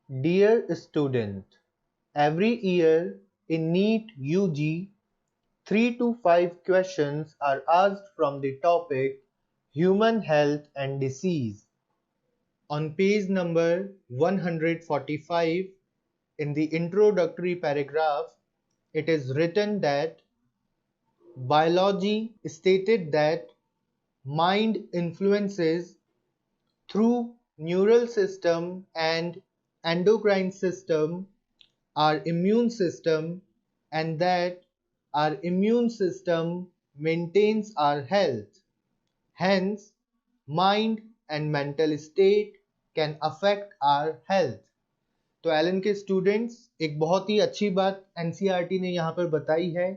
Dear student, every year in NEET UG, 3 to 5 questions are asked from the topic Human Health and Disease. On page number 145, in the introductory paragraph, it is written that biology stated that mind influences through neural system and endocrine system our immune system, and that our immune system maintains our health. Hence, mind and mental state can affect our health. तो Elon के students एक बहुत ही अच्छी बात NCERT ने यहाँ पर बताई है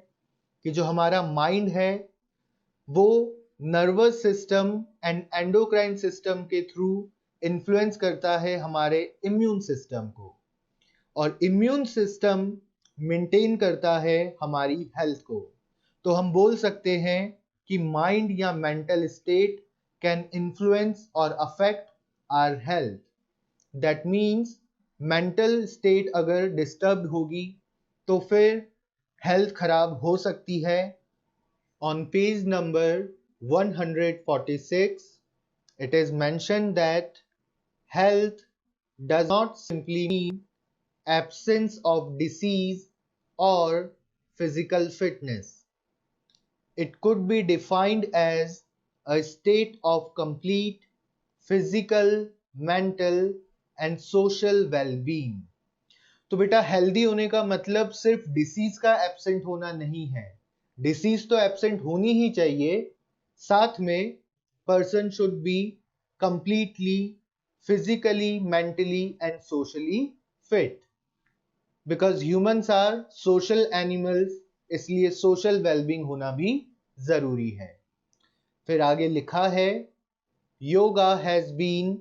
कि जो हमारा माइंड है वो nervous system and endocrine system के थ्रू इन्फ्लुएंस करता है हमारे इम्यून सिस्टम को, और इम्यून सिस्टम मेंटेन करता है हमारी हेल्थ को। तो हम बोल सकते हैं कि माइंड या मेंटल स्टेट कैन इन्फ्लुएंस और affect our health. That means mental state अगर डिस्टर्ब्ड होगी तो फिर हेल्थ खराब हो सकती है। On page number 146, it is mentioned that health does not simply mean absence of disease or physical fitness. It could be defined as a state of complete physical, mental and social well-being. तो बेटा healthy होने का मतलब सिर्फ disease का absent होना नहीं है। डिसीज तो एब्सेंट होनी ही चाहिए, साथ में person should be completely physically, mentally and socially fit, because humans are social animals, इसलिए सोशल वेलबींग होना भी जरूरी है। फिर आगे लिखा है, yoga has been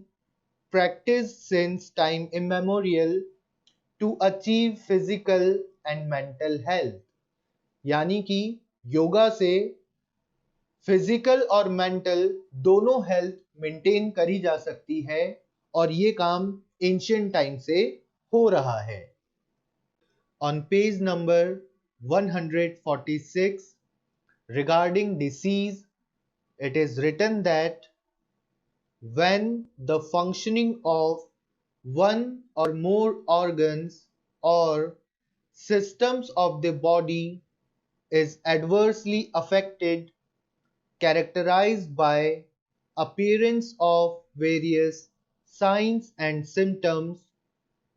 practiced since time immemorial to achieve physical and mental health। यानी कि योगा से फिजिकल और मेंटल दोनों हेल्थ मेंटेन करी जा सकती है, और ये काम एंशिएंट टाइम से हो रहा है। On page number 146, regarding disease, it is written that when the functioning of one or more organs or systems of the body is adversely affected, characterized by appearance of various signs and symptoms,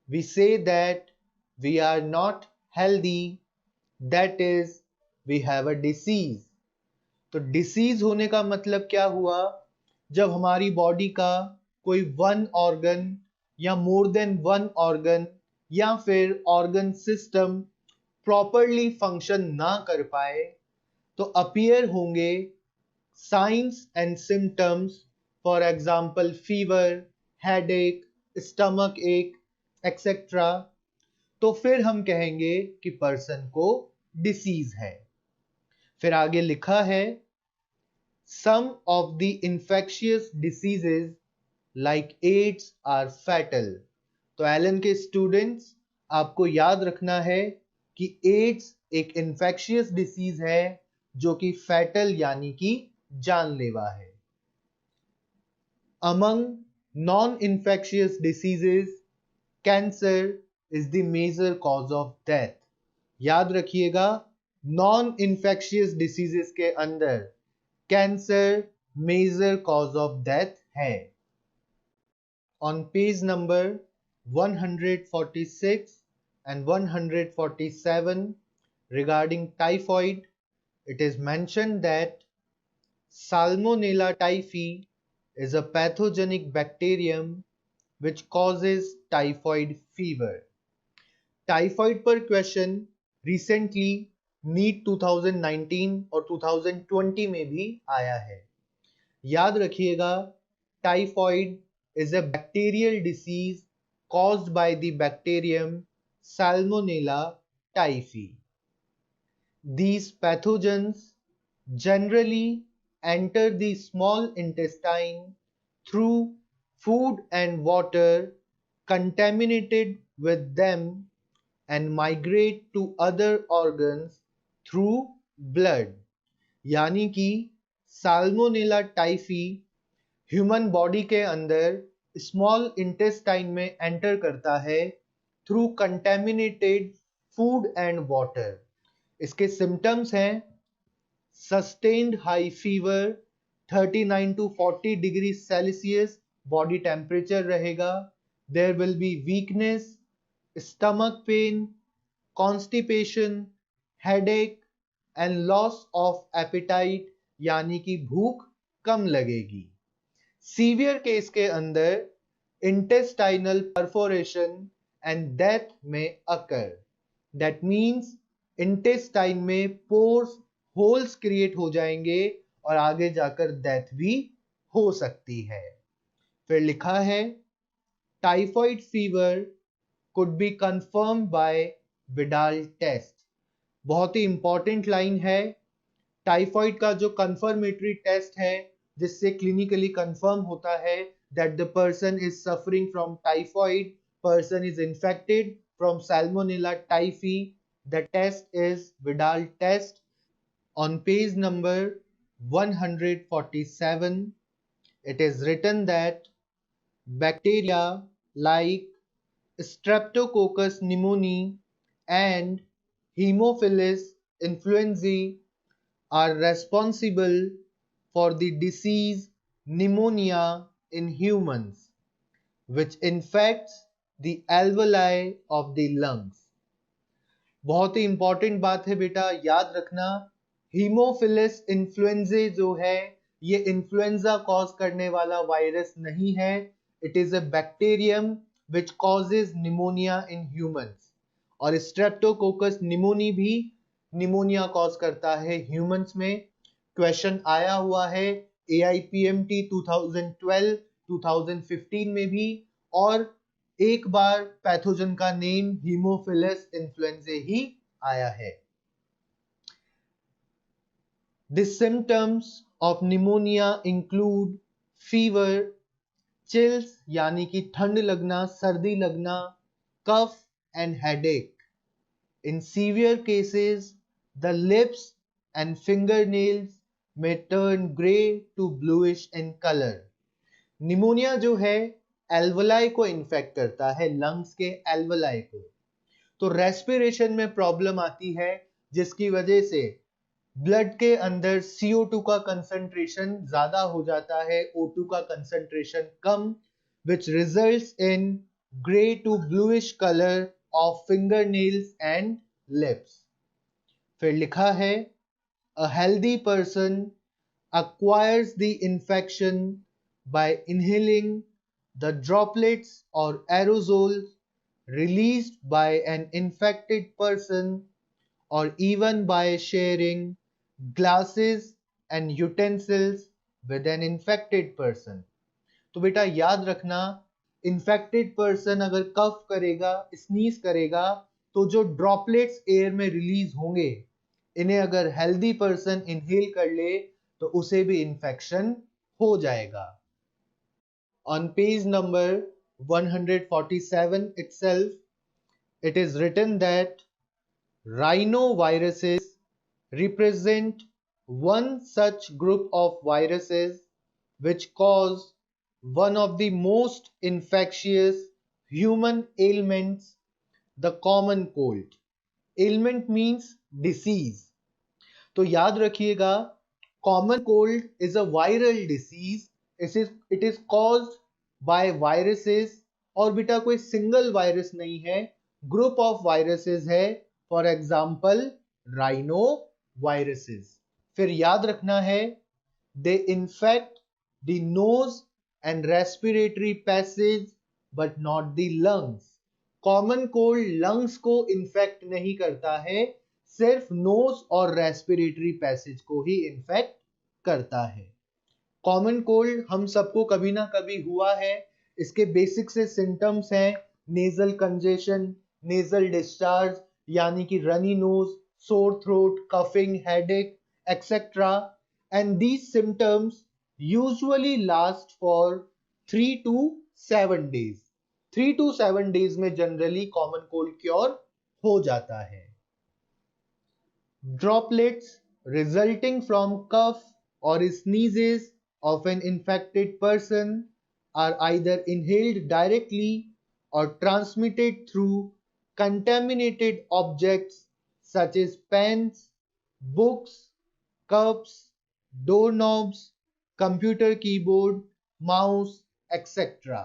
we say that we are not healthy, that is, we have a disease। तो disease होने का मतलब क्या हुआ? जब हमारी body का कोई वन ऑर्गन या मोर देन वन ऑर्गन या फिर ऑर्गन सिस्टम प्रॉपरली फंक्शन ना कर पाए, तो अपीयर होंगे science and symptoms, for example fever, headache, stomach एक एक्सेट्रा। तो फिर हम कहेंगे कि पर्सन को डिसीज है। फिर आगे लिखा है, some of the infectious diseases like AIDS are fatal। तो एलन के स्टूडेंट्स आपको याद रखना है कि एड्स एक इन्फेक्शियस डिसीज है जो कि फैटल यानी कि जानलेवा है। Among non-infectious diseases, cancer is the major cause of death। याद रखिएगा, नॉन इन्फेक्शियस डिसीजेस के अंदर cancer major cause of death है। On page number 146 and 147, regarding typhoid, it is mentioned that Salmonella typhi is a pathogenic bacterium which causes typhoid fever। Typhoid पर question recently NEET 2019 और 2020 में भी आया है। याद रखिएगा, typhoid is a bacterial disease caused by the bacterium Salmonella typhi। These pathogens generally enter the small intestine through food and water contaminated with them and migrate to other organs through blood. यानी कि salmonella typhi human body के अंदर small intestine में enter करता है through contaminated food and water. इसके symptoms हैं sustained high fever, 39 to 40 degree Celsius body temperature रहेगा। There will be weakness, stomach pain, constipation, headache and loss of appetite यानी कि भूख कम लगेगी। सीवियर केस के अंदर इंटेस्टाइनल परफोरेशन एंड डेथ में अकर। दैट मीन्स इंटेस्टाइन में पोर्स, होल्स क्रिएट हो जाएंगे और आगे जाकर डेथ भी हो सकती है। फिर लिखा है typhoid fever could be confirm by Widal test. बहुत ही इंपॉर्टेंट लाइन है। टाइफॉइड का जो कंफर्मेटरी टेस्ट है जिससे क्लिनिकली कंफर्म होता है that the person is suffering from typhoid, person is infected from Salmonella typhi, the test is Widal test. On page number 147, it is written that bacteria like Streptococcus pneumoniae and Haemophilus influenzae are responsible for the disease pneumonia in humans, which infects the alveoli of the lungs. बहुत ही important बात है बेटा, याद रखना। Haemophilus इन्फ्लुएंजे जो है ये इन्फ्लुएंजा कॉज करने वाला वायरस नहीं है। It is a bacterium which causes pneumonia in humans. और स्ट्रेप्टोकोकस निमोनी भी निमोनिया कॉज करता है ह्यूमंस में। क्वेश्चन आया हुआ है AIPMT 2012 2015 में भी, और एक बार पैथोजन का नेम हीमोफिलस इन्फ्लुएंजे ही आया है। The symptoms of pneumonia include fever, chills यानी कि ठंड लगना, सर्दी लगना, cough and headache. In severe cases, the lips and fingernails may turn grey to bluish in color. Pneumonia जो है एल्वोलाई को इन्फेक्ट करता है, लंग्स के एल्वोलाई को। तो रेस्पिरेशन में प्रॉब्लम आती है जिसकी वजह से ब्लड के अंदर CO2 का कंसंट्रेशन ज्यादा हो जाता है, O2 का concentration come, which results in grey to bluish color of fingernails and lips. फिर लिखा है a healthy person acquires the infection by inhaling the droplets or aerosols released by an infected person or even by sharing glasses and utensils with an infected person. तो बेटा याद रखना, infected person अगर कफ करेगा, sneeze करेगा, तो जो droplets air में रिलीज होंगे इन्हें अगर हेल्दी पर्सन इनहेल कर ले तो उसे भी इन्फेक्शन हो जाएगा। On page number 147 itself, it is written that rhinoviruses represent one such group of viruses which cause one of the most infectious human ailments, the common cold. Ailment means disease. तो याद रखिएगा, common cold is a viral disease. It is caused by viruses, और बेटा कोई single virus नहीं है, group of viruses है। For example rhino viruses. फिर याद रखना है they infect the nose and respiratory passage but not the lungs. Common cold lungs को इन्फेक्ट नहीं करता है, सिर्फ नोज और रेस्पिरेटरी पैसेज को ही इन्फेक्ट करता है। कॉमन कोल्ड हम सबको कभी ना कभी हुआ है। इसके बेसिक से सिम्टम्स हैं नेजल कंजेशन, नेजल डिस्चार्ज यानी कि runny nose, sore throat, coughing, headache, etc. And these symptoms usually last for 3 to 7 days. 3 to 7 days में जनरली कॉमन कोल्ड क्योर हो जाता है। Droplets resulting from cough or sneezes of an infected person are either inhaled directly or transmitted through contaminated objects such as pens, books, cups, doorknobs, computer keyboard, mouse, etc.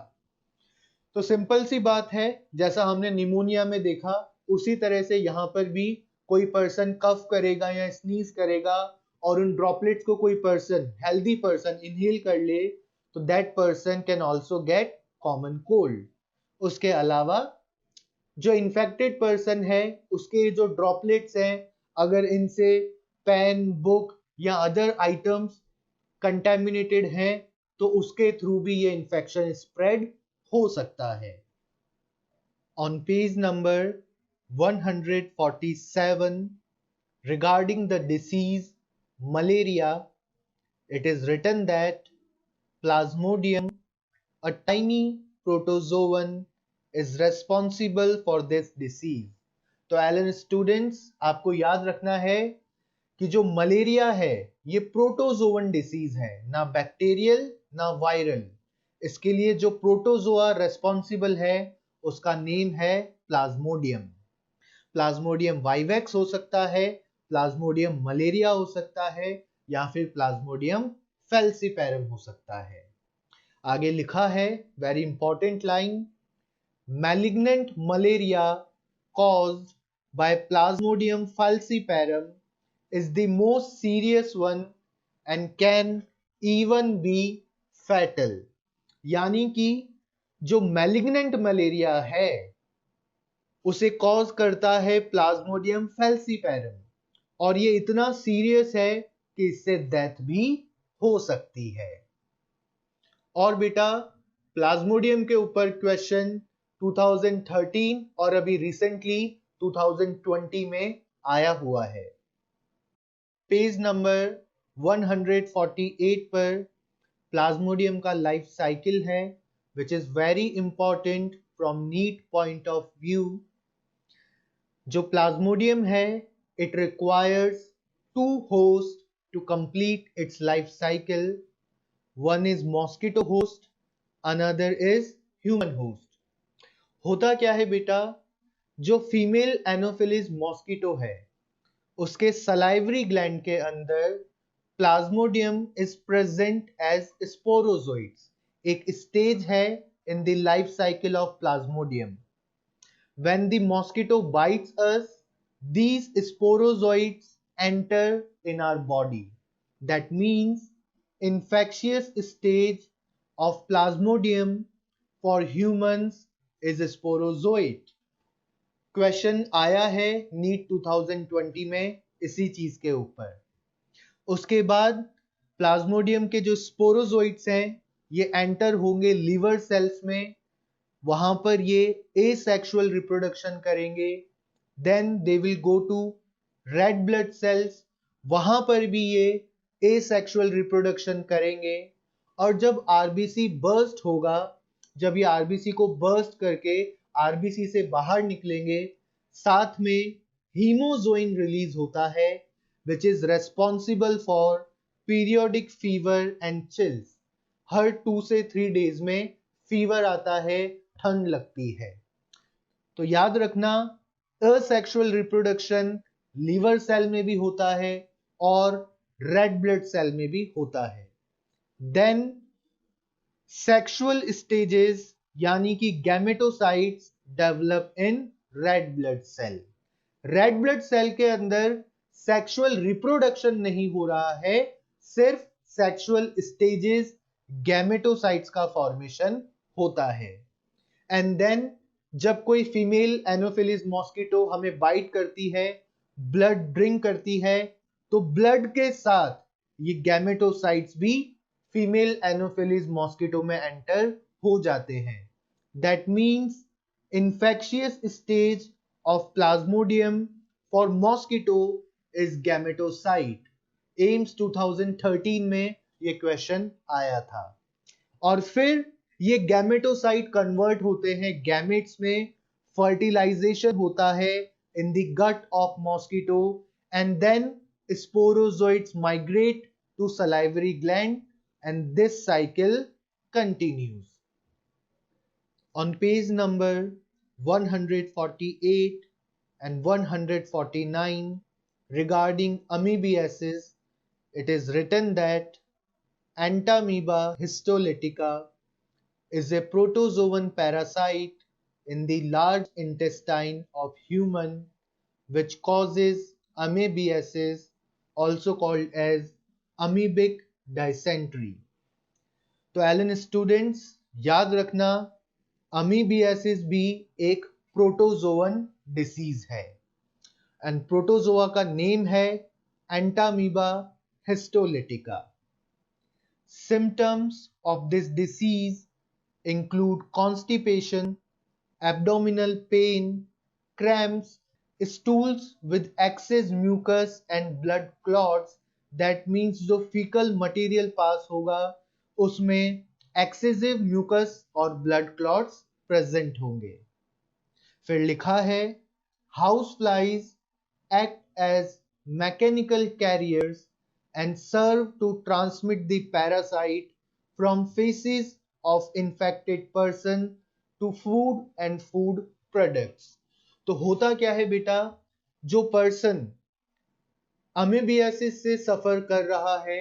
तो simple सी बात है, जैसा हमने pneumonia में देखा उसी तरह से यहाँ पर भी कोई पर्सन कफ करेगा या स्नीज करेगा और उन ड्रॉपलेट्स को कोई पर्सन, हेल्दी पर्सन इनहेल कर ले तो that person can also get common cold. उसके अलावा जो इन्फेक्टेड पर्सन है उसके जो ड्रॉपलेट्स हैं, अगर इनसे पेन, बुक या अदर आइटम्स कंटेमिनेटेड हैं तो उसके थ्रू भी ये इन्फेक्शन स्प्रेड हो सकता है। On page number 147 regarding the disease malaria, it is written that Plasmodium, a tiny protozoan, is responsible for this disease. तो एलन स्टूडेंट्स आपको याद रखना है कि जो मलेरिया है ये प्रोटोजोवन डिसीज है, ना बैक्टीरियल ना वायरल। इसके लिए जो प्रोटोजोआ रेस्पॉन्सिबल है उसका नेम है प्लाज्मोडियम। प्लाज्मोडियम वाइवेक्स हो सकता है, प्लाज्मोडियम मलेरिया हो सकता है या फिर प्लाज्मोडियम फेल्सीपेरम हो सकता है। आगे लिखा है very important line, malignant malaria caused by Plasmodium falciparum is the most serious one and can even be fatal। यानी कि जो मैलिग्नेंट मलेरिया है उसे कॉज करता है प्लाज्मोडियम फेल्सीपेरम और ये इतना सीरियस है कि इससे डेथ भी हो सकती है। और बेटा प्लाज्मोडियम के ऊपर क्वेश्चन 2013 और अभी रिसेंटली 2020 में आया हुआ है। पेज नंबर 148 पर प्लाज्मोडियम का लाइफ साइकिल है which is very important from NEET point of view. जो प्लाज्मोडियम है it requires 2 host to complete its life cycle. One is mosquito host, another is human host. होता क्या है बेटा, जो फीमेल एनोफिलिस मॉस्किटो है उसके सलाइवरी ग्लैंड के अंदर plasmodium is present as sporozoites. एक स्टेज है in the life cycle of plasmodium. When the mosquito bites us, these sporozoites enter in our body. That means infectious stage of Plasmodium for humans is sporozoite। Question आया है NEET 2020 में इसी चीज के ऊपर। उसके बाद प्लाज्मोडियम के जो स्पोरोजोइट्स हैं ये एंटर होंगे लीवर सेल्स में, वहां पर ये एसेक्सुअल रिप्रोडक्शन करेंगे। Then they will go to red blood cells, वहां पर भी ये एसेक्सुअल रिप्रोडक्शन करेंगे। और जब आरबीसी बर्स्ट होगा, जब ये आरबीसी को बर्स्ट करके आरबीसी से बाहर निकलेंगे, साथ में हीमोजोइन रिलीज होता है which is responsible for periodic fever and chills. हर 2 से 3 डेज में फीवर आता है, ठंड लगती है। तो याद रखना असेक्सुअल रिप्रोडक्शन लीवर सेल में भी होता है और रेड ब्लड सेल में भी होता है। देन सेक्सुअल स्टेजेस यानी कि gametocytes develop in red blood cell. Red blood cell के अंदर सेक्सुअल रिप्रोडक्शन नहीं हो रहा है, सिर्फ सेक्सुअल स्टेजेस गैमेटोसाइट्स का फॉर्मेशन होता है। एंड देन जब कोई फीमेल एनोफिलिस मॉस्किटो हमें बाइट करती है, ब्लड ड्रिंक करती है, तो ब्लड के साथ ये गैमेटोसाइट्स भी फीमेल एनोफिलिस मॉस्किटो में एंटर हो जाते हैं। That means infectious stage of Plasmodium for mosquito is gametocyte। AIIMS 2013 में ये क्वेश्चन आया था। और फिर ये गैमेटोसाइट कन्वर्ट होते हैं गैमेट्स में, फर्टिलाइजेशन होता है in the gut of mosquito, and then sporozoites migrate to salivary gland, and this cycle continues. On page number 148 and 149 regarding amoebiasis, it is written that Entamoeba histolytica is a protozoan parasite in the large intestine of human which causes amoebiasis, also called as amoebic dysentery. तो Allen students याद रखना, amoebiasis भी एक protozoan disease है and protozoa का name है Entamoeba histolytica. Symptoms of this disease include constipation, abdominal pain, cramps, stools with excess mucus and blood clots. That means जो fecal material pass होगा उसमें excessive mucus और blood clots present होंगे. फिर लिखा है house flies act as mechanical carriers and serve to transmit the parasite from feces of infected person to food and food products. तो होता क्या है बेटा, जो पर्सन अमीबियासिस से सफर कर रहा है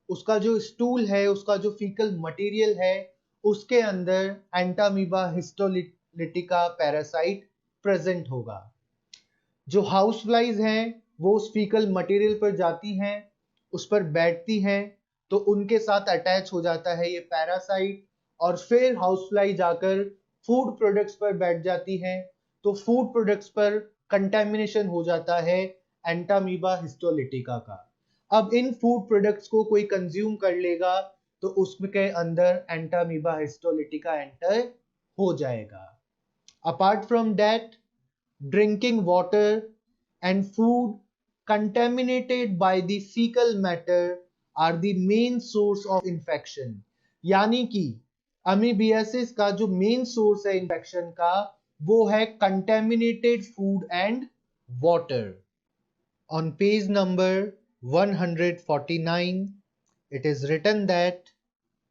उसका जो स्टूल है, उसका जो फीकल मटेरियल है, उसके अंदर एंटामीबा हिस्टोलिटिका पैरासाइट प्रेजेंट होगा. जो हाउस फ्लाइज हैं वो उस फीकल मटेरियल पर जाती हैं, उस पर बैठती हैं, तो उनके साथ अटैच हो जाता है ये पैरासाइट, और फिर हाउस फ्लाई जाकर फूड प्रोडक्ट्स पर बैठ जाती हैं, तो फूड प्रोडक्ट्स पर कंटेमिनेशन हो जाता है एंटामीबा हिस्टोलिटिका का. अब इन फूड प्रोडक्ट्स को कोई कंज्यूम कर लेगा तो उसके अंदर एंटामीबा हिस्टोलिटिका एंटर हो जाएगा. Apart from that, drinking water and food contaminated by the fecal matter are the main source of infection. यानी कि अमीबियासिस का जो मेन सोर्स है इन्फेक्शन का वो है contaminated food and water. On page number 149 it is written that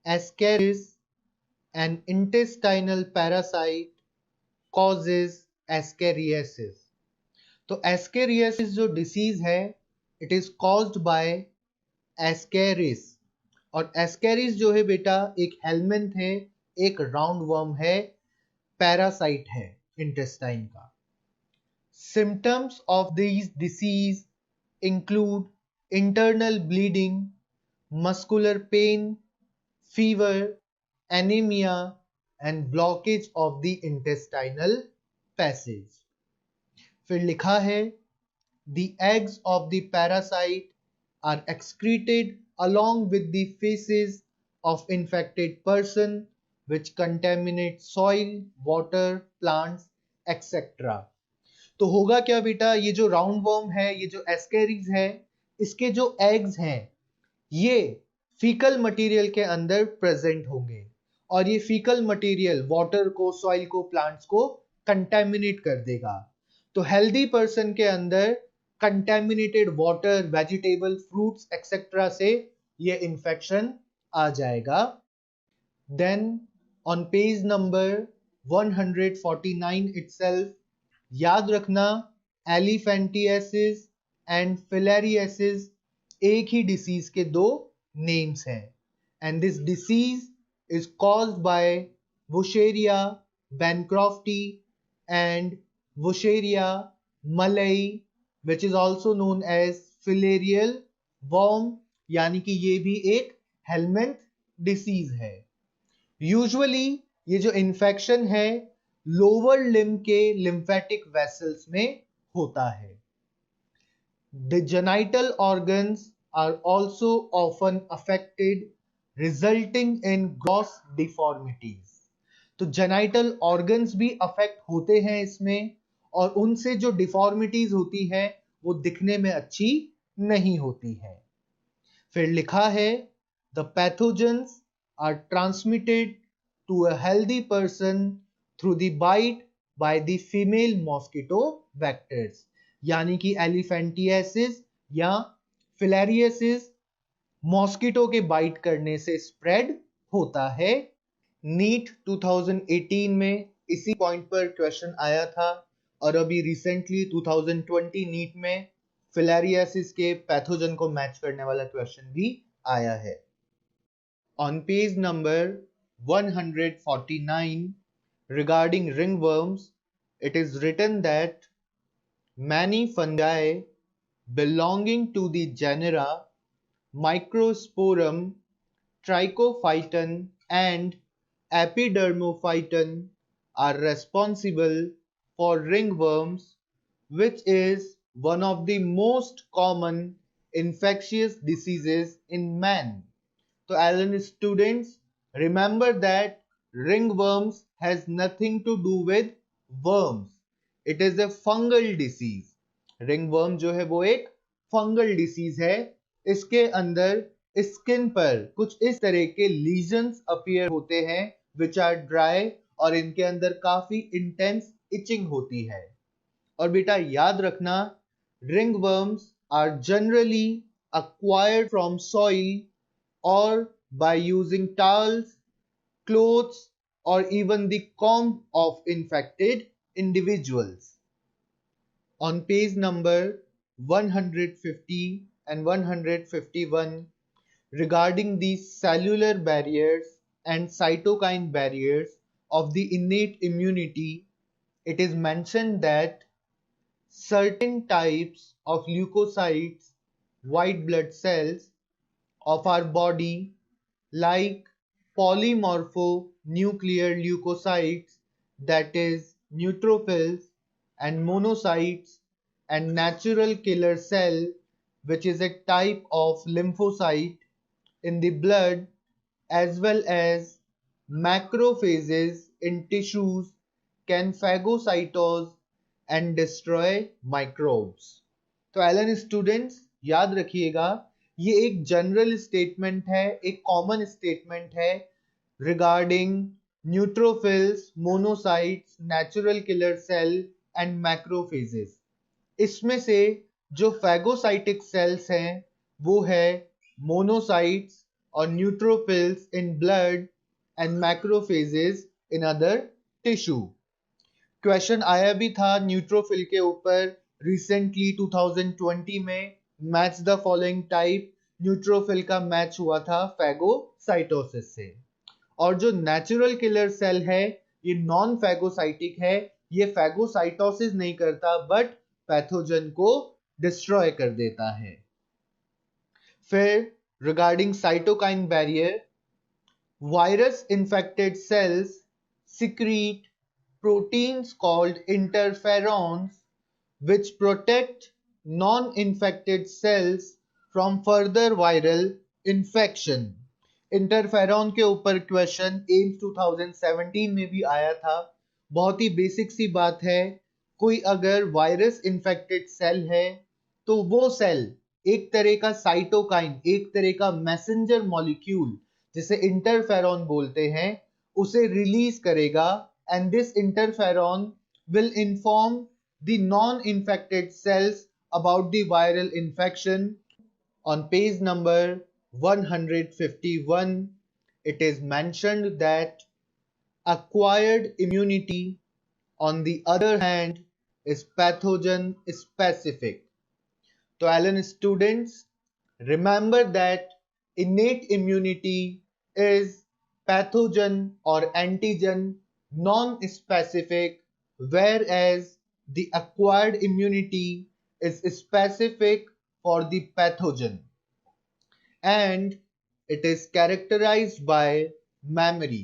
Ascaris, an intestinal parasite, causes ascariasis. तो ascariasis जो डिसीज है it is caused bye Ascaris, और एस्केरिस जो है बेटा एक हेलमिंथ है, एक राउंड वर्म है, पैरासाइट है इंटेस्टाइन का. Symptoms of this disease include internal bleeding, muscular pain, fever, anaemia and blockage of the intestinal passage. फिर लिखा है the eggs of the parasite are excreted along with the feces of infected person which contaminate soil, water, plants, etc. तो होगा क्या बेटा, ये जो round worm है, ये जो एस्केरिस है, इसके जो एग्स हैं ये फीकल मटेरियल के अंदर प्रेजेंट होंगे, और ये फीकल मटेरियल वाटर को, सॉइल को, प्लांट्स को कंटेमिनेट कर देगा. तो हेल्दी पर्सन के अंदर contaminated water, vegetable, fruits etcetera से ये इंफेक्शन आ जाएगा. Then on page number 149 itself, याद रखना एलिफेंटियासिस एंड फिलेरियासिस एक ही डिसीज के दो नेम्स हैं, and this disease is caused by Wuchereria bancrofti and Wucheria malai, which is also known as filarial worm, यानी कि ये भी एक हेलमिंथ डिसीज है. यूजुअली ये जो इन्फेक्शन है लोअर लिम्ब के लिम्फेटिक वेसल्स में होता है. The genital organs are also often affected, resulting in gross deformities. तो जेनाइटल ऑर्गन्स भी अफेक्ट होते हैं इसमें, और उनसे जो डिफॉर्मिटीज होती है वो दिखने में अच्छी नहीं होती है. फिर लिखा है the pathogens are transmitted to a healthy person through the bite by the female mosquito vectors, यानी कि एलिफेंटियासिस या फिलेरियासिस मॉस्किटो के बाइट करने से स्प्रेड होता है। नीट 2018 में इसी पॉइंट पर क्वेश्चन आया था और अभी रिसेंटली 2020 नीट में फिलेरियासिस के पैथोजन को मैच करने वाला क्वेश्चन भी आया है। On page number 149 regarding ringworms, it is written that many fungi belonging to the genera Microsporum, Trichophyton and Epidermophyton are responsible for ringworms, which is one of the most common infectious diseases in man. So Alan students, remember that ringworms has nothing to do with worms. It is a fungal disease. Ringworm जो है वो एक fungal disease है। इसके अंदर skin पर कुछ इस तरह के लीजन्स अपीयर होते हैं विच आर ड्राई और इनके अंदर काफी इंटेंस इचिंग होती है। और बेटा याद रखना, ringworms are generally acquired from soil or by using towels, clothes, or even the comb of infected individuals. On page number 150 and 151, regarding the cellular barriers and cytokine barriers of the innate immunity, it is mentioned that certain types of leukocytes, white blood cells, of our body, like polymorphonuclear leukocytes, that is neutrophils, and monocytes, and natural killer cell, which is a type of lymphocyte in the blood, as well as macrophages in tissues, can phagocytose and destroy microbes. तो Allen students याद रखिएगा, ये एक general statement है, एक common statement है regarding neutrophils, monocytes, natural killer cell and macrophages. इसमें से जो फैगोसाइटिक सेल्स हैं वो है मोनोसाइट्स और neutrophils in blood and macrophages in other tissue. Question आया भी था न्यूट्रोफिल के ऊपर रिसेंटली 2020 में। Match the following type, neutrophil का मैच हुआ था फैगोसाइटोसिस से। और जो नेचुरल किलर सेल है ये नॉन फैगोसाइटिक है, ये फैगोसाइटोसिस नहीं करता बट पैथोजन को डिस्ट्रॉय कर देता है। फिर regarding cytokine barrier, virus infected cells secrete proteins called interferons which protect non-infected cells from further viral infection. Interferon के ऊपर क्वेश्चन एम्स 2017 में भी आया था। बहुत ही बेसिक सी बात है, कोई अगर वायरस इन्फेक्टेड सेल है तो वो सेल एक तरह का साइटोकाइन, एक तरह का मैसेंजर मॉलिक्यूल जिसे इंटरफेरॉन बोलते हैं, उसे रिलीज करेगा and this interferon will inform the non-infected cells about the viral infection. On page number 151, it is mentioned that acquired immunity, on the other hand, is pathogen specific. So, Alan students, remember that innate immunity is pathogen or antigen non-specific, whereas the acquired immunity is specific for the pathogen, and it is characterized by memory.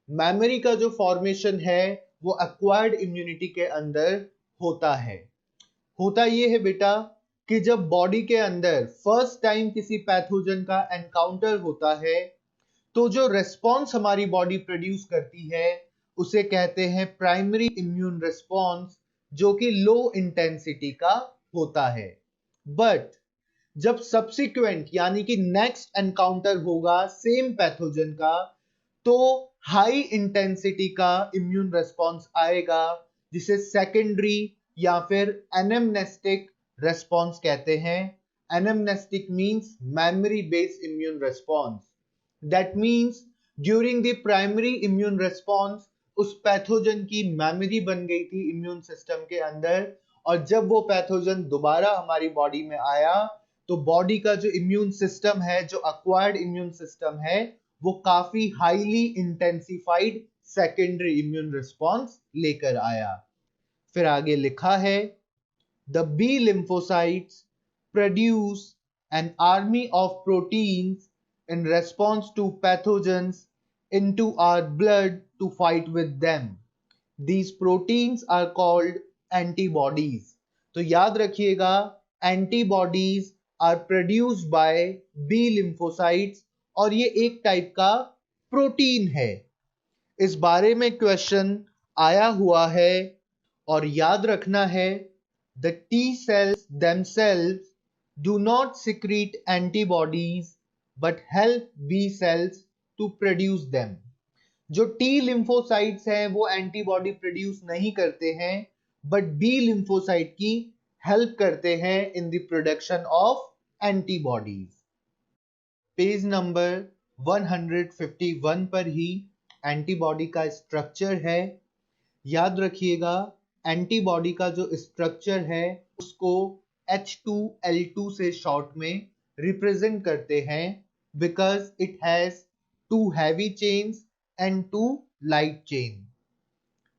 Memory का जो formation है वो acquired immunity के अंदर होता है। होता ये है बेटा कि जब बॉडी के अंदर फर्स्ट टाइम किसी पैथोजन का एनकाउंटर होता है तो जो रेस्पॉन्स हमारी बॉडी प्रोड्यूस करती है उसे कहते हैं प्राइमरी इम्यून रिस्पॉन्स, जो कि लो इंटेंसिटी का होता है। बट जब सब्सिक्वेंट यानी कि नेक्स्ट एनकाउंटर होगा सेम पैथोजन का, तो हाई इंटेंसिटी का इम्यून रिस्पॉन्स आएगा, जिसे सेकेंडरी या फिर एनेमनेस्टिक रिस्पॉन्स कहते हैं। Anamnestic means memory based immune response. That means during the primary immune response उस पैथोजन की मेमोरी बन गई थी इम्यून सिस्टम के अंदर, और जब वो पैथोजन दोबारा हमारी बॉडी में आया तो बॉडी का जो इम्यून सिस्टम है, जो अक्वायर्ड इम्यून सिस्टम है, वो काफी highly intensified secondary immune response लेकर आया। फिर आगे लिखा है, the B lymphocytes produce an army of proteins in response to pathogens into our blood to fight with them. These proteins are called antibodies. तो याद रखिएगा, antibodies are produced by B lymphocytes और ये एक टाइप का protein है। इस बारे में क्वेश्चन आया हुआ है और याद रखना है, the T cells themselves do not secrete antibodies but help B cells to produce them. जो T lymphocytes हैं वो एंटीबॉडी प्रोड्यूस नहीं करते हैं, बट B lymphocyte की हेल्प करते हैं in the production of antibodies. Page number 151 पर ही एंटीबॉडी का स्ट्रक्चर है। याद रखिएगा, एंटीबॉडी का जो स्ट्रक्चर है उसको H2L2 से शॉर्ट में रिप्रेजेंट करते हैं, because it has 2 heavy chains and 2 light chain.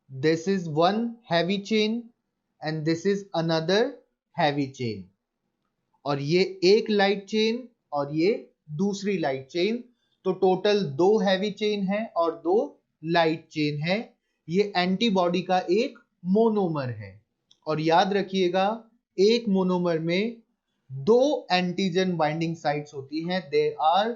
This is one heavy chain and this is another heavy chain. और ये एक लाइट चेन और ये दूसरी लाइट चेन, तो टोटल 2 हैवी चेन है और 2 लाइट चेन है। ये एंटीबॉडी का एक मोनोमर है। और याद रखिएगा, एक मोनोमर में 2 एंटीजन बाइंडिंग साइट्स होती हैं। There are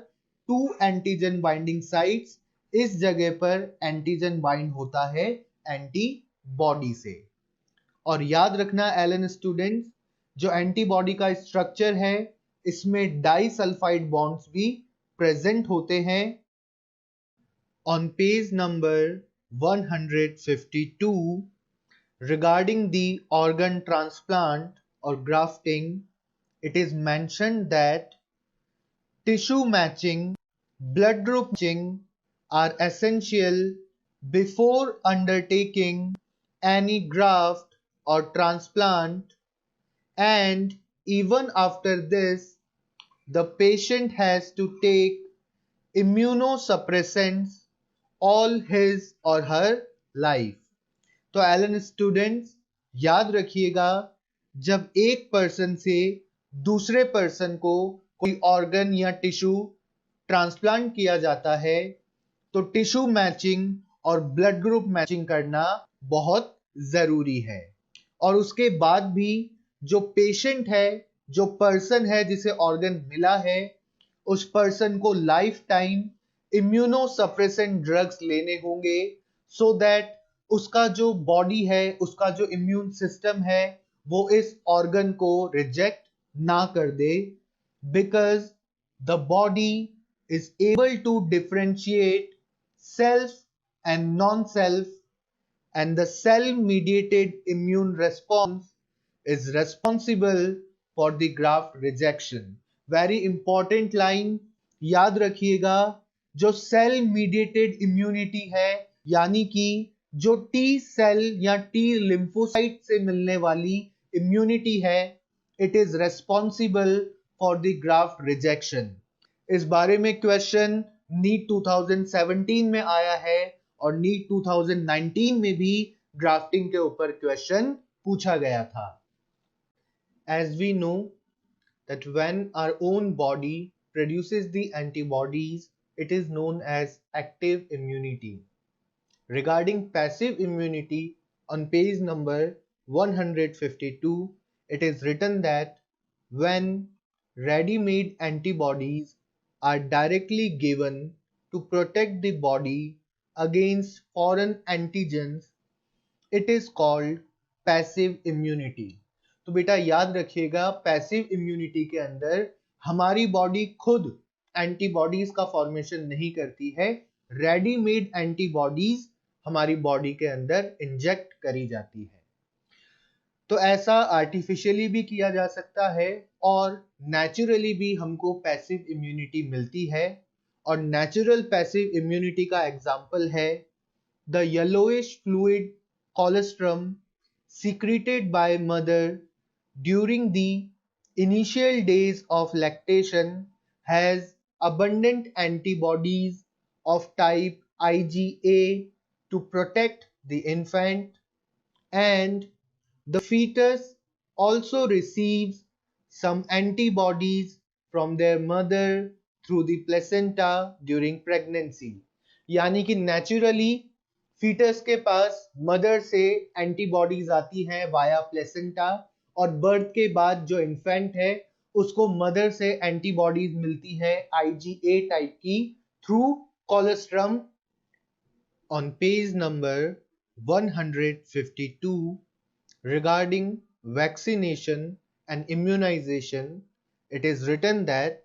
2 antigen binding sites. इस जगह पर एंटीजन बाइंड होता है एंटीबॉडी से। और याद रखना एलन स्टूडेंट्स, जो एंटीबॉडी का स्ट्रक्चर है इसमें डाइसल्फाइड बॉन्ड्स भी प्रेजेंट होते हैं। On page number 152 regarding the organ transplant or grafting, it is mentioned that tissue matching, blood group matching are essential before undertaking any graft or transplant, and even after this, the patient has to take immunosuppressants all his or her life. तो Allen students याद रखिएगा, जब एक person से दूसरे person को कोई organ या टिश्यू ट्रांसप्लांट किया जाता है तो टिश्यू मैचिंग और ब्लड ग्रुप मैचिंग करना बहुत जरूरी है। और उसके बाद भी जो पेशेंट है, जो पर्सन है जिसे ऑर्गन मिला है, उस पर्सन को लाइफ टाइम इम्यूनोसप्रेसेंट ड्रग्स लेने होंगे, सो दैट उसका जो बॉडी है, उसका जो इम्यून सिस्टम है, वो इस ऑर्गन को रिजेक्ट ना कर दे, because the body is able to differentiate self and non self, and the cell mediated immune response is responsible for the graft rejection. Very important line, याद रखिएगा, जो सेल मीडिएटेड इम्यूनिटी है, यानी कि जो टी सेल या T lymphocyte से मिलने वाली इम्यूनिटी है, it is responsible for the graft rejection. इस बारे में क्वेश्चन नीट 2017 में आया है और नीट 2019 में भी ड्राफ्टिंग के ऊपर क्वेश्चन पूछा गया था। As we know that when our own body produces the antibodies, it is known as active immunity. Regarding passive immunity, on page number 152, it is written that when ready-made antibodies are directly given to protect the body against foreign antigens, it is called passive immunity. तो बेटा याद रखिएगा, passive immunity के अंदर हमारी body खुद antibodies का formation नहीं करती है, रेडीमेड एंटीबॉडीज हमारी बॉडी के अंदर इंजेक्ट करी जाती है। तो ऐसा आर्टिफिशियली भी किया जा सकता है और नेचुरली भी हमको पैसिव इम्यूनिटी मिलती है। और नेचुरल पैसिव इम्यूनिटी का एग्जाम्पल है the yellowish fluid colostrum secreted by mother during the initial days of lactation has abundant antibodies of type IgA to protect the infant, and the fetus also receives some antibodies from their mother through the placenta during pregnancy। यानी कि naturally foetus के पास mother से antibodies आती हैं via placenta, और birth के बाद जो इन्फेंट है उसको मदर से एंटीबॉडीज मिलती है आईजीए टाइप की through colostrum. On page number 152, regarding vaccination and immunization, it is written that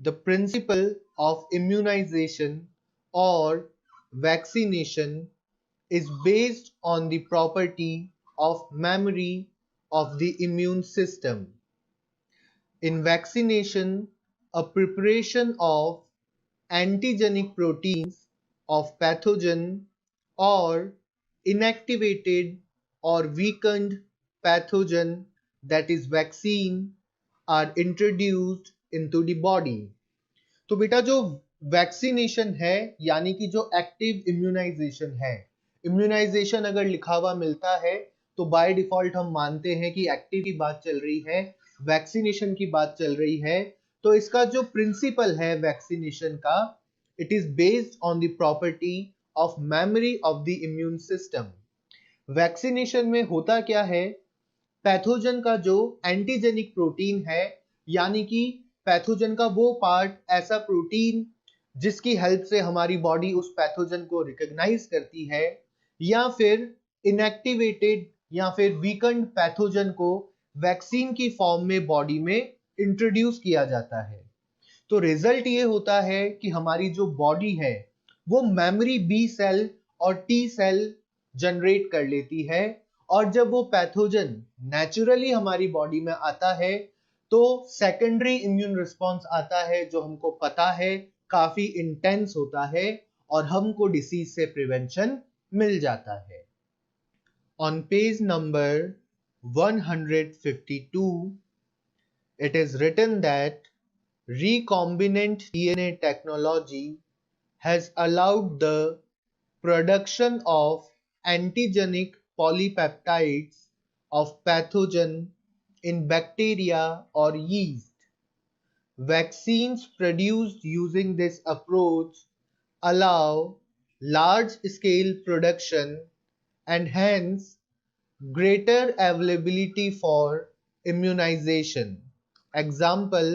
the principle of immunization or vaccination is based on the property of memory of the immune system. In vaccination, a preparation of antigenic proteins of pathogen or inactivated or weakened pathogen, that is vaccine, are introduced into the body। तो बेटा जो vaccination है यानी कि जो active immunisation है, immunisation अगर लिखा हुआ मिलता है तो बाय डिफॉल्ट हम मानते हैं कि एक्टिव की बात चल रही है, वैक्सीनेशन की बात चल रही है। तो इसका जो प्रिंसिपल है वैक्सीनेशन का, it is based on the property of memory of the immune system. Vaccination में होता क्या है, पैथोजन का जो एंटीजेनिक प्रोटीन है, यानी कि पैथोजन का वो पार्ट, ऐसा प्रोटीन जिसकी हेल्प से हमारी बॉडी उस पैथोजन को रिकॉग्नाइज करती है, या फिर इनएक्टिवेटेड या फिर वीकेंड पैथोजन को वैक्सीन की फॉर्म में बॉडी में इंट्रोड्यूस किया जाता है। तो रिजल्ट ये होता है कि हमारी जो बॉडी है वो मेमोरी बी सेल और टी सेल जनरेट कर लेती है, और जब वो पैथोजन नेचुरली हमारी बॉडी में आता है तो सेकेंडरी इम्यून रिस्पॉन्स आता है जो हमको पता है काफी इंटेंस होता है और हमको डिसीज से प्रिवेंशन मिल जाता है। On page number 152 it is written that recombinant DNA technology has allowed the production of antigenic polypeptides of pathogen in bacteria or yeast. Vaccines produced using this approach allow large-scale production and hence greater availability for immunization. Example,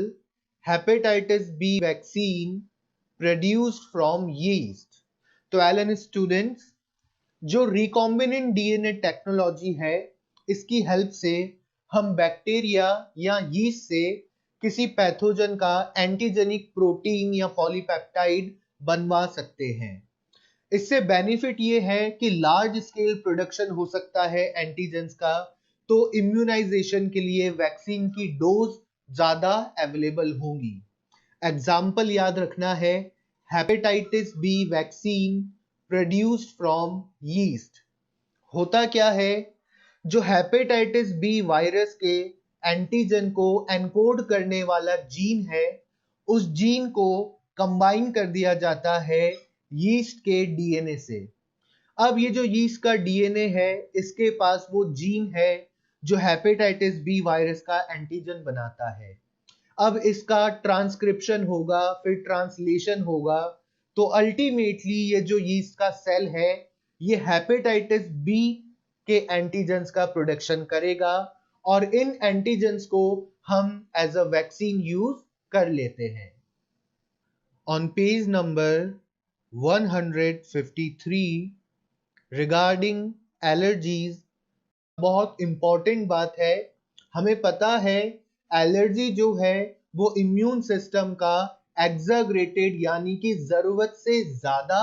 hepatitis B vaccine produced from yeast। तो Allen students, जो recombinant DNA technology है इसकी help से हम bacteria या yeast से किसी pathogen का एंटीजेनिक प्रोटीन या पॉलीपेप्टाइड बनवा सकते हैं। इससे बेनिफिट ये है कि लार्ज स्केल प्रोडक्शन हो सकता है एंटीजेंस का, तो इम्यूनाइजेशन के लिए वैक्सीन की डोज ज्यादा अवेलेबल होंगी। एग्जाम्पल याद रखना है, hepatitis B vaccine produced from yeast. होता क्या है, जो हेपेटाइटिस बी वायरस के एंटीजन को एनकोड करने वाला जीन है, उस जीन को कंबाइन कर दिया जाता है यीस्ट के डीएनए से। अब ये जो यीस्ट का डीएनए है इसके पास वो जीन है जो हेपेटाइटिस बी वायरस का एंटीजन बनाता है। अब इसका ट्रांसक्रिप्शन होगा, फिर ट्रांसलेशन होगा, तो अल्टीमेटली ये जो यीस्ट का सेल है ये हेपेटाइटिस बी के एंटीजेंस का प्रोडक्शन करेगा और इन एंटीजेंस को हम एज अ वैक्सीन यूज कर लेते हैं। On page number 153 regarding allergies, बहुत इंपॉर्टेंट बात है। हमें पता है एलर्जी जो है वो इम्यून सिस्टम का exaggerated यानी कि जरूरत से ज्यादा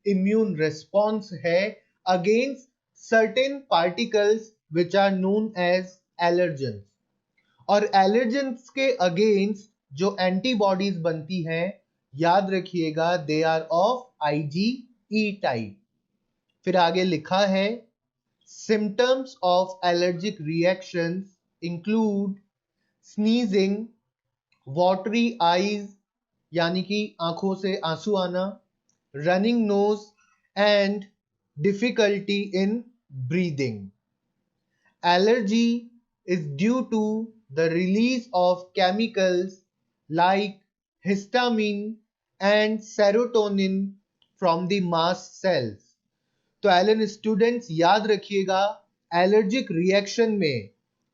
immune response है against certain particles which are known as allergens. और allergens के against जो antibodies बनती हैं, याद रखिएगा they are of IgE type. फिर आगे लिखा है symptoms of allergic reactions include sneezing, watery eyes यानी कि आंखों से आंसू आना, running nose and difficulty in breathing. Allergy is due to the release of chemicals like histamine and serotonin from the mast cells. तो एलन स्टूडेंट्स याद रखिएगा, allergic reaction में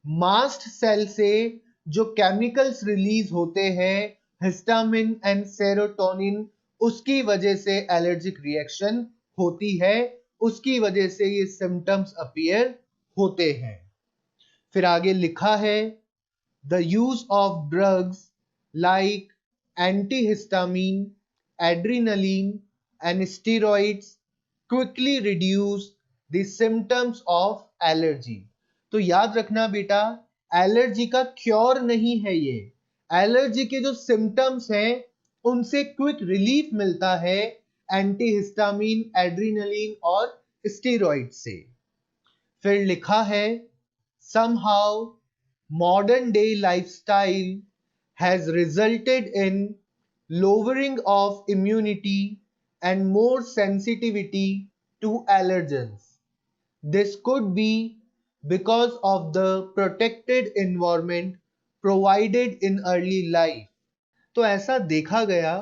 मास्ट सेल से जो केमिकल्स रिलीज होते हैं हिस्टामिन एंड सेरोटोनिन, उसकी वजह से एलर्जिक रिएक्शन होती है, उसकी वजह से ये सिम्टम्स अपीयर होते हैं. फिर आगे लिखा है the use of drugs like antihistamine, adrenaline and steroids quickly reduce the symptoms of allergy. तो याद रखना बेटा, एलर्जी का क्योर नहीं है ये. एलर्जी के जो सिम्टम्स हैं उनसे क्विक रिलीफ मिलता है एंटीहिस्टामिन, एड्रिनलिन और स्टेरॉइड से. फिर लिखा है somehow modern day lifestyle has resulted in lowering of immunity and more sensitivity to allergens. This could be because of the protected environment provided in early life. तो ऐसा देखा गया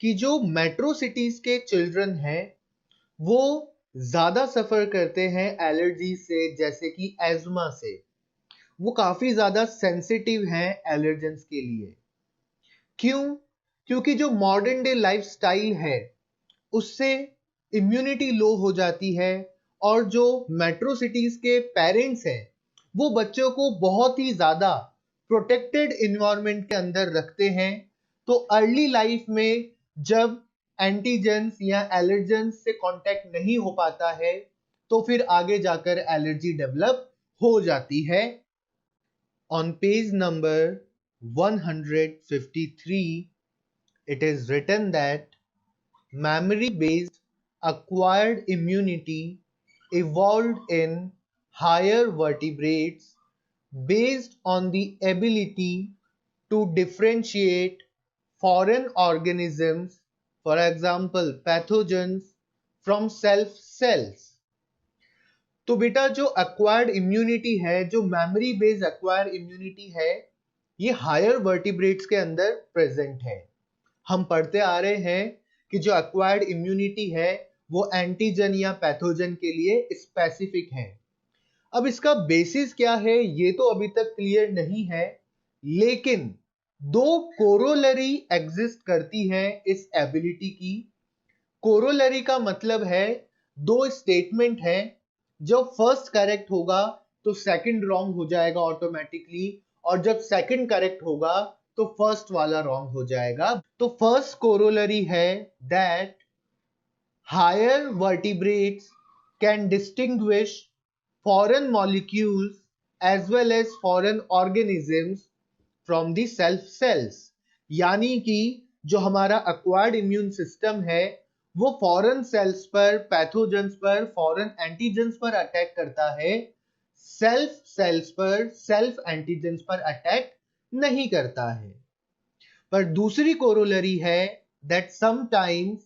कि जो मेट्रो सिटीज के चिल्ड्रन हैं वो ज्यादा सफर करते हैं एलर्जी से, जैसे कि एज्मा से. वो काफी ज्यादा सेंसिटिव हैं एलर्जेंस के लिए. क्यों? क्योंकि जो मॉडर्न डे लाइफस्टाइल है उससे इम्यूनिटी लो हो जाती है, और जो मेट्रो सिटीज के पेरेंट्स हैं वो बच्चों को बहुत ही ज्यादा प्रोटेक्टेड इन्वायरमेंट के अंदर रखते हैं. तो अर्ली लाइफ में जब एंटीजेंस या एलर्जेंस से कांटेक्ट नहीं हो पाता है तो फिर आगे जाकर एलर्जी डेवलप हो जाती है. On page number 153 it is written that memory-based acquired immunity evolved in higher vertebrates based on the ability to differentiate foreign organisms, for example pathogens, from self cells. तो बेटा जो acquired immunity है, जो memory based acquired immunity है, ये higher vertebrates के अंदर present है. हम पढ़ते आ रहे हैं कि जो एक्वायर्ड इम्यूनिटी है वो एंटीजन या पैथोजन के लिए स्पेसिफिक है. अब इसका बेसिस क्या है ये तो अभी तक क्लियर नहीं है, लेकिन दो कोरोलरी एग्जिस्ट करती है इस एबिलिटी की. कोरोलरी का मतलब है दो स्टेटमेंट है, जब फर्स्ट करेक्ट होगा तो सेकंड रॉन्ग हो जाएगा ऑटोमेटिकली, और जब सेकंड करेक्ट होगा तो फर्स्ट वाला रॉन्ग हो जाएगा. तो फर्स्ट कोरोलरी है that higher vertebrates can distinguish foreign molecules as well as foreign organisms from the self cells. यानी कि जो हमारा एक्वायर्ड इम्यून सिस्टम है वो फॉरेन सेल्स पर, पैथोजेंस पर, फॉरेन एंटीजेंस पर अटैक करता है, सेल्फ सेल्स पर, सेल्फ एंटीजेंस पर अटैक नहीं करता है. पर दूसरी कोरोलरी है that sometimes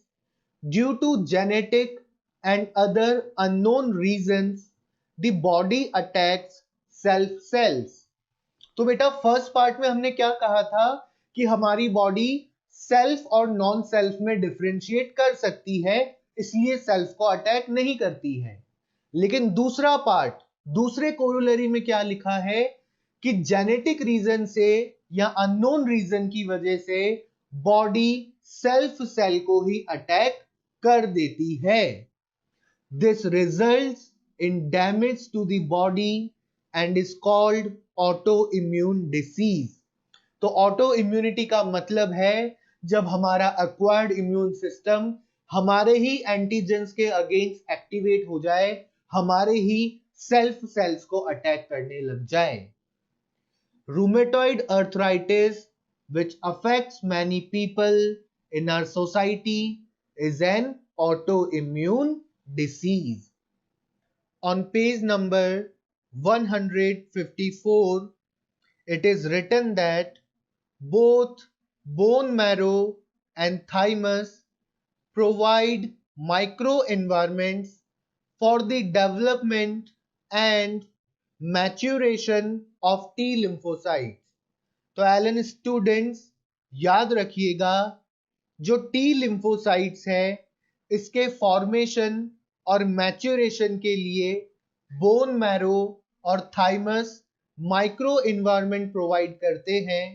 due to genetic and other unknown reasons the body attacks self sales. तो बेटा फर्स्ट पार्ट में हमने क्या कहा था कि हमारी बॉडी सेल्फ और नॉन सेल्फ में डिफरेंशिएट कर सकती है, इसलिए सेल्फ को अटैक नहीं करती है. लेकिन दूसरा पार्ट, दूसरे कोरोलरी में क्या लिखा है कि जेनेटिक रीजन से या अननोन रीजन की वजह से बॉडी सेल्फ सेल को ही अटैक कर देती है. This results in damage to the body and is called autoimmune disease. तो ऑटो इम्यूनिटी का मतलब है जब हमारा एक्वायर्ड इम्यून सिस्टम हमारे ही एंटीजेंस के अगेंस्ट एक्टिवेट हो जाए, हमारे ही सेल्फ सेल्स को अटैक करने लग जाए। Rheumatoid arthritis, which affects many people in our society, is an autoimmune disease. On page number 154, it is written that both bone marrow and thymus provide microenvironments for the development and maturation of T lymphocytes. तो Allen students याद रखिएगा, जो T lymphocytes है इसके formation और maturation के लिए bone marrow और थाइमस माइक्रो इन्वायरमेंट प्रोवाइड करते हैं।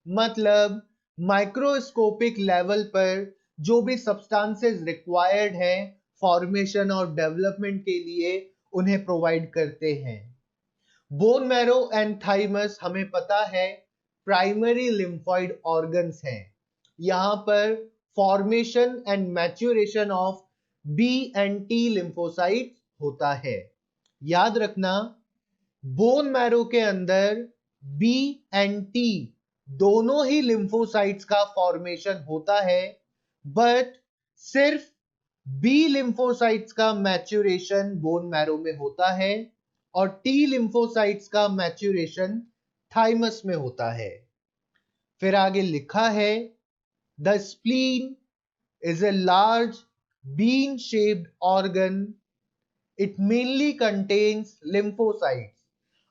मतलब माइक्रोस्कोपिक लेवल पर जो भी सब्सटेंसेस रिक्वायर्ड है फॉर्मेशन और डेवलपमेंट के लिए उन्हें प्रोवाइड करते हैं। बोन मैरो एंड थाइमस हमें पता है प्राइमरी लिम्फॉइड ऑर्गन्स हैं। यहां पर formation and maturation of B and T lymphocyte होता है। याद रखना, बोन मैरो के अंदर बी एंड टी दोनों ही लिम्फोसाइट्स का फॉर्मेशन होता है, बट सिर्फ बी लिम्फोसाइट्स का मैच्योरेशन बोन मैरो में होता है और टी लिम्फोसाइट्स का मैच्योरेशन थाइमस में होता है। फिर आगे लिखा है, the spleen is a large bean shaped organ, it mainly contains lymphocytes.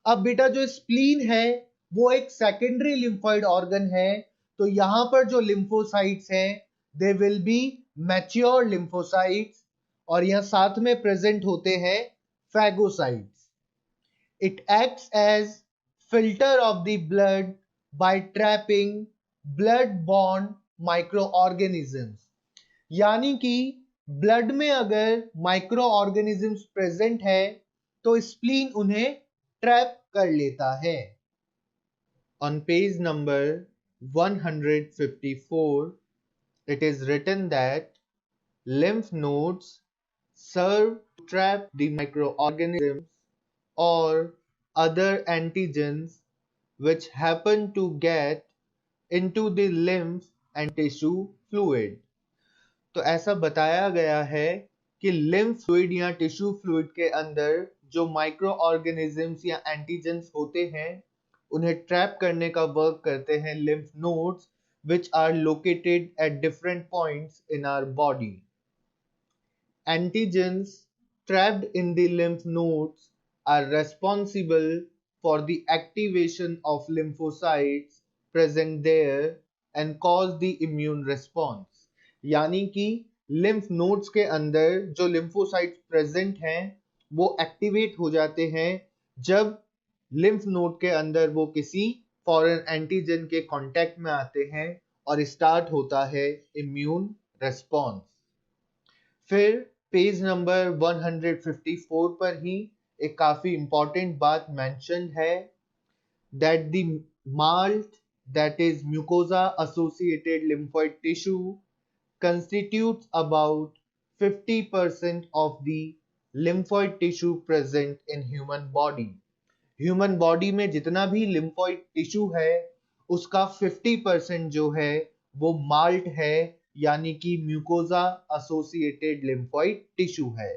अब बेटा जो स्प्लीन है वो एक सेकेंडरी लिम्फॉइड ऑर्गन है, तो यहां पर जो लिम्फोसाइट्स हैं they will be mature lymphocytes और यहां साथ में प्रेजेंट होते हैं phagocytes. It acts as filter of the blood by trapping blood borne microorganisms. यानी कि ब्लड में अगर माइक्रो ऑर्गेनिजम्स प्रेजेंट है तो स्प्लीन उन्हें ट्रैप कर लेता है। On page number 154, it is written that lymph nodes serve to trap the microorganisms or other antigens which happen to get into the lymph and tissue fluid. तो ऐसा बताया गया है कि लिम्फ फ्लूइड या टिश्यू फ्लूइड के अंदर जो माइक्रो ऑर्गेनिजम्स या एंटीजेंस होते हैं उन्हें ट्रैप करने का वर्क करते हैं lymph nodes which are located at different points in our body. Antigens trapped in the lymph nodes are responsible for the activation of lymphocytes present there and cause the immune response. यानी कि lymph nodes के अंदर जो lymphocytes present हैं वो activate हो जाते हैं जब लिम्फ नोड के अंदर वो किसी फॉरेन एंटीजन के कांटेक्ट में आते हैं और स्टार्ट होता है इम्यून रेस्पॉन्स। फिर पेज नंबर 154 पर ही एक काफी इंपॉर्टेंट बात मेंशन है, that the malt that is mucosa associated lymphoid tissue constitutes about 50% of the lymphoid tissue present in human body. Human body में जितना भी लिम्फोइड टिश्यू है उसका 50% जो है वो माल्ट है, यानी कि म्यूकोजा एसोसिएटेड लिम्फोइड टिश्यू है।